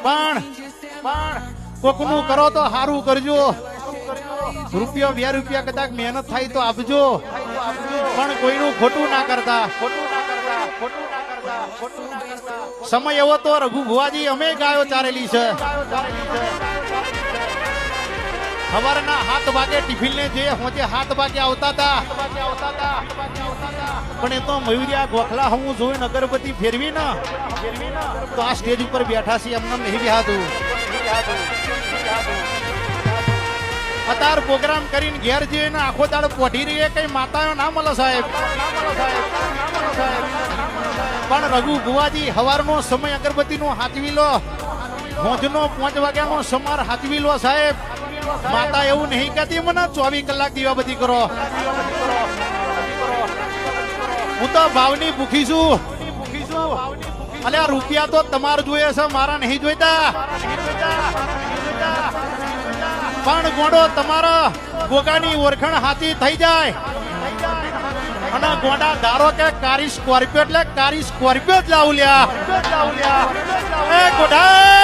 પણ કોકનું કરો તો સારું કરજો. રૂપિયો 2 રૂપિયા કદાચ મહેનત થાય તો આપજો, પણ કોઈનું ખોટું ના કરતા. સમય એવો તો રઘુ ભુવાજી અમે ગાયો ચારેલી છે. સવારના 7 વાગે ટિફિન ને જે હોજે 7 વાગે આવતા હતા, પણ એ તો મયુરિયા ગોખલા હું જોઈને અગરબત્તી ફેરવી ને તો આ સ્ટેજ ઉપર બેઠા છે એમને નહીં બેહાતું. અત્યારે પ્રોગ્રામ કરીને ઘેર જઈને આખો દાડો પોઢી રહી કઈ માતાઓ ના મળે સાહેબ. પણ રઘુ ભુવાજી સવારનો સમય અગરબત્તીનો હાથવી લો, હોજનો 5 વાગ્યાનો સમાર હાથવી લો સાહેબ. માતા એવું નહીં કહેતી મને 24 કલાક દીવાબત્તી કરો. હું તો ભાવની ભૂખી છું. અલ્યા રૂપિયા તો તમારે જોઈએ છે, મારા નહીં જોઈતા. પણ ગોંડો તમારા ગોગાની ઓળખાણ હાથી થઈ જાય અને ગોંડા ધારો કે કારી સ્કોર્પિયો એટલે કારી સ્કોર્પિયો જ લાવું લ્યા. એ ગોડા